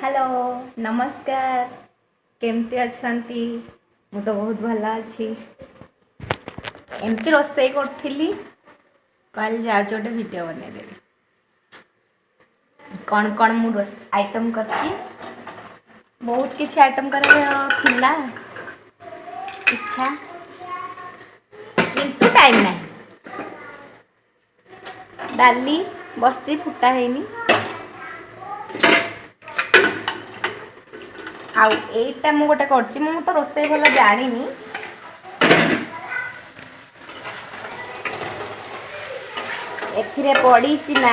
Hello नमस्कार केमती अच्छी मु तो बहुत भल अच्छी एमती रोसे करी कल जाऊँ गोटे वीडियो बनईदेवी कौन कौन मु आइटम कर बहुत किसी आइटम कर इच्छा किंतु टाइम ना डाली बस फुटा है आईटा मु गोटे कर तो रोसे भल जानी एथिरे पड़ी ना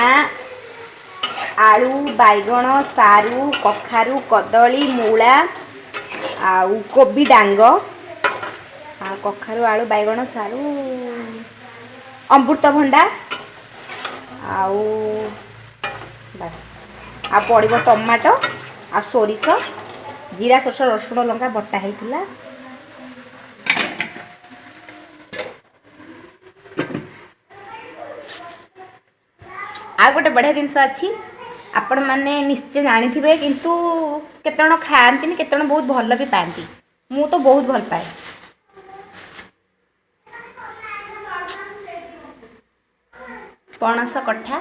आलू बैगण सारू कखारू कदली मूला आउ कोबी डांग कखारू आलू बैगण सारू अमृतभंडा आउ बस आ पड़ो टमाटो आ सोरिष जीरा सोरष रसुण लंका बटा होता आ गोटे बढ़िया जिनस अच्छी आपण मैंने निश्चय जानी थे किंतु केते जण खाआंती केते जण बहुत भल भी पाती मु तो बहुत भल पाए पणस कठा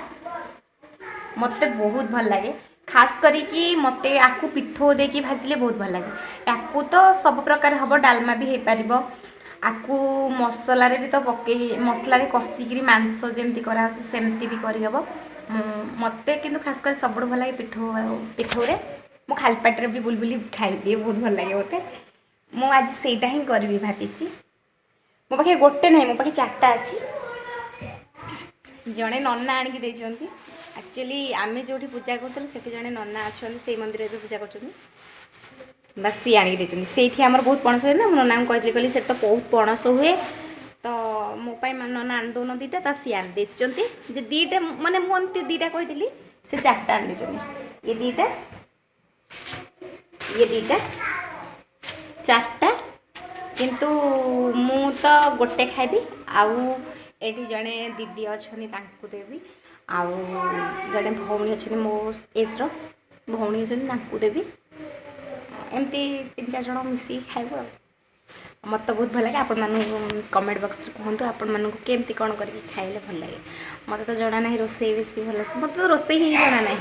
मते बहुत भल लगे खास करी मते आकु पिठो देकी भाजिले बहुत भल लगे याकू तो सब प्रकार हम डालमा भी हो पार आकु मसला भी तो पके मसला कषिक मांस जमी करमती भी करहब मते किंतु खास कर सब भल लगे पिठौरे मु खाली पाटे भी बुलबुली खाई दिए बहुत भल लगे मत आज सेटा ही करी भाटी मो पाखे गोटे ना मो पाखे चार्टा अच्छी जड़े नना आणिकी एक्चुअली आम जो पूजा करूँ से जड़े नना अच्छा से मंदिर पूजा कर बस सी आणिकी से बहुत पणस हुए ना मो नना को कहली से तो बहुत पणस हुए तो मोपाई नना आनी दौन दीटा सी आनी देते दीटा मानने मुझे दीटा कही से चार्टा आनी ये दीटा चार्टा किंतु मु तो गोटे खाइबी आउ एठी जड़े दीदी अच्छा देवी आउ जड़े भौणी अच्छे मो एज्र भौणी अच्छे देवी एमती 3-4 जन मिसी खाइबू मत तो बहुत भल लगे आपण कमेंट बॉक्स कहतु आपण मानक केमती कौन करके खाइले भल लगे मत तो जना ना रोसे बेसी भल मत तो रोसे ही जना ना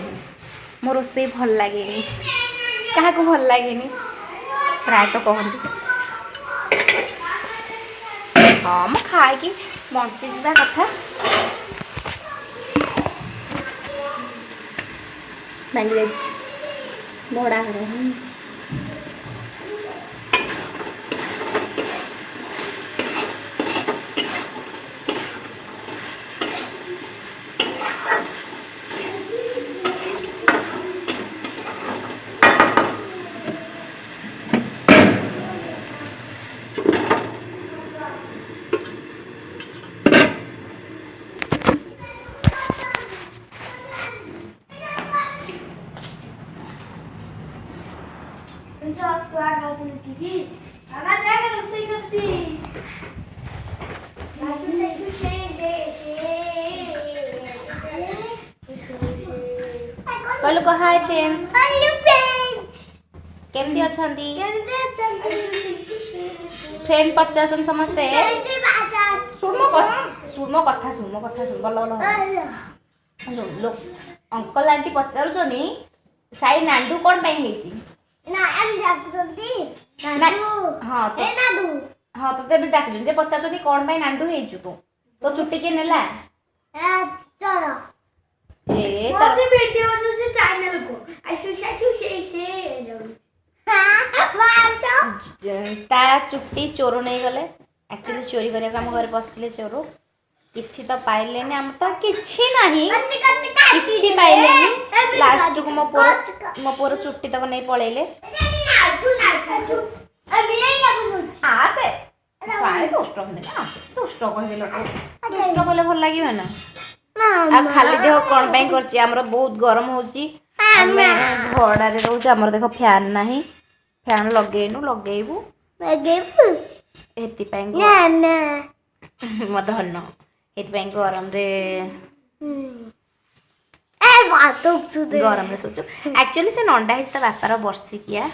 मो रोसे भल लगे क्या भल लगे प्राय तो कहते हाँ मैं खाए कि बंची जा कथा भांगी जा भड़ा घर कहलो को हाय फ्रेंड्स केमती अछंती फ्रेंड पचासन समस्ते सुन गल लोक अंकल आंटी पचारुचनी साई नांदू कौन पाई हेची हाँ तो तेरे डाक जे पचार कौन पाई नांदू हेचु तो चुट्टी के नेला वीडियो से चैनल को ता चुट्टी चोर नहीं गले एक्चुअली चोरी करने आम घर पसले चोर किसी तो पाइले आम तो किसी नहीं किसी पाइले लास्ट को मो पुअर चुट्टी तक नहीं पलैले दुष्ट दुष्ट कहले दुष्ट कहले भल लगे ना खाली देह कौन कर बहुत गरम होची भड़े रोज आम देख फैन ना फैन लगेनु लगेबू मत धन ये गरम रे गरम सोचु एक्चुअली से नंडा है ता बापार वर्षिकिया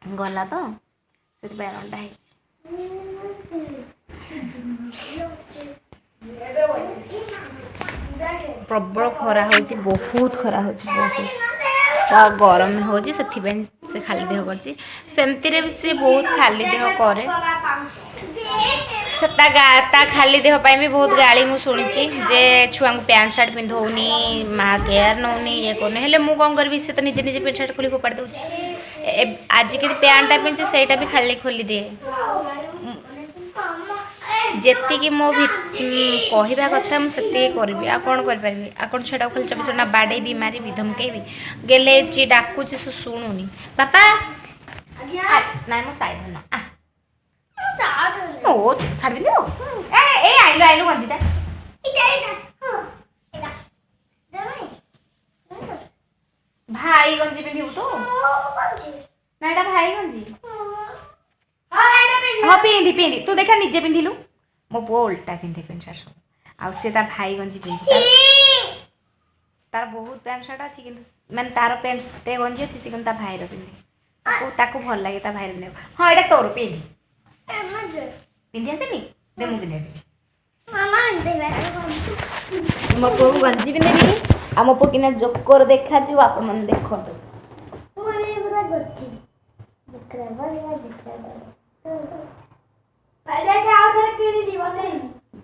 गला तो से नंडा है प्रबल खरा हो बहुत खरा हो तो गरम हो से खाली देह करमती भी सी बहुत खाली देह करे ता खाली देह भी बहुत गाड़ी मुझे शुणी जे छुआ को पैंट सार्ट पिंधौनी माँ केयर नौनी ये करनी हेल्ले मुझे कौन करी से तो निजे निजे पैंट सार्ट खोली फोपाड़ दूसरी आज के पैंटा पिंधे सहीटा भी खाली खोली दिए जेतिकी मो कहवा कथा मुझे करी आ कौन करी आ कौन छुआ खाली 24 घंटा बाड़े भी मारी भी धमकेबी गेले डाकुची शुणुनी बापा ना मो साइड ना ओ साड़ी दे ए आइलो आइलो गंजीटा भाई गंजी पिंधिबु तो ना एटा भाई गंजी हाँ पिंधि पिंधि तू देखा निजे पिंधिलु मो पुओ उल्टा पिंधे पैंट सार्ट सब आ से ता भाई गंजी पिंधि तार बहुत पैंट सार्ट अच्छी किंतु माने तार पैंट ते गंजी अच्छी से ता भाई रो पिंधे ताको भल लागे ता भाई रो हाँ एटा तोर पिंधि पिंधि आसेनी दे मु पिंधे मो पुओ गंजी पिंधे आ मो पुओ किना जोकर देखा जी आप मन देखो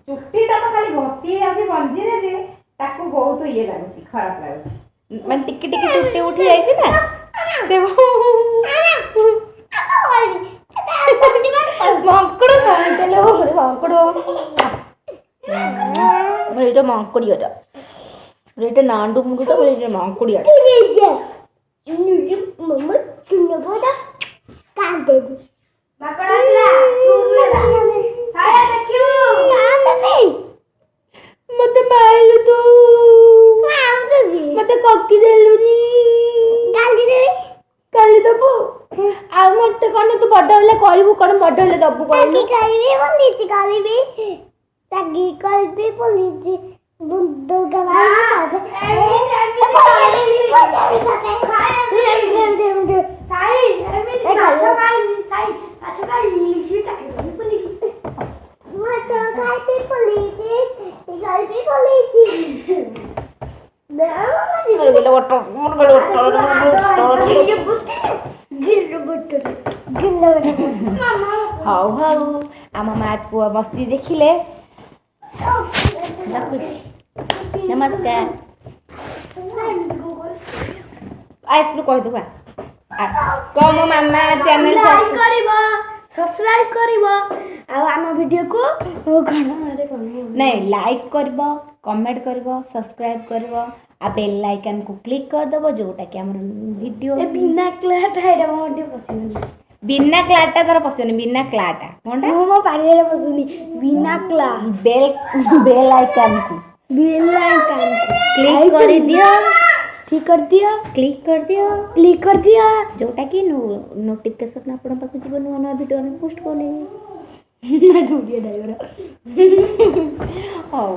चुट्टीटा तो खाली घसी गंजी रे जे ताको बहुत ये लागुची खराब लागुची माने टिके टिके चुट्टी उठी जाई छी ना देखो मंकड़ साइडले मंकड़ मेरे मंकड़ियाटा रेटे नांडू मुंडूटा मेरे मंकड़ियाटा मम्मा किन्ने बोला कान दे दे मकड़ाला चूसला हाय देखियो कान दे मते माइलु तो मते कक्की देलुनी गाली दबु आ मते कोन तू बड्ड होले करबु कोन बड्ड होले दबु कोन की करबी बोलीची करबी तागी करबी बोलीची दुर्गा माई हाउ हाउ आम माँ पुआ मस्ती देखिले नमस्कार आइस कह दबा कम मामा चैनल सब्सक्राइब करिवो आ हम वीडियो को नहीं लाइक करिवो कमेंट करिवो सब्सक्राइब करिवो आ बेल आइकन को क्लिक कर दबो जोटा कि हमर वीडियो बिना क्लाट है वीडियो पसंद बिना क्लाटा तर पसंद बिना क्लाटा कोनटा मो पाड़ी रे पसंद बिना क्ला बेल आइकन को क्लिक कर दियो ठीक कर दियो क्लिक कर दियो जोटा कि नोटिफिकेशन आपण पाक जीवन नवा नवा वीडियो हम पोस्ट कोने ना ढूंढिए ड्राइवर और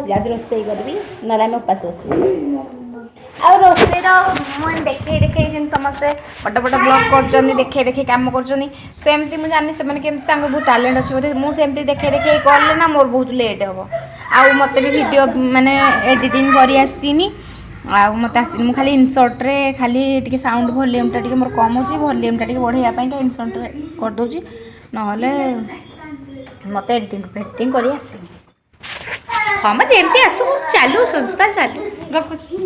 जाज रोस्ते करबी नला में उपास बसबी आ रोस्ते रो मन देखे जिन समस्त बड़ बड़ ब्लॉग करजनी देखे काम करजनी सेमती मु जानि से माने केमती तांगर बहुत टैलेंट अछि बोले मु सेमती देखे करले ना मोर बहुत लेट हबो आ मते भी वीडियो माने एडिटिंग करी आसीनी आ मते आसीनी मु खाली इनसर्ट रे खाली टिके साउंड वॉल्यूम टा टिके मोर कम होची वॉल्यूम टा टिके बढ़िया पई का इनसर्ट रे कर दोची नहले मते एडिटिंग करी आसीनी हम जेमती आसु चालू संस्था चालू रखुची।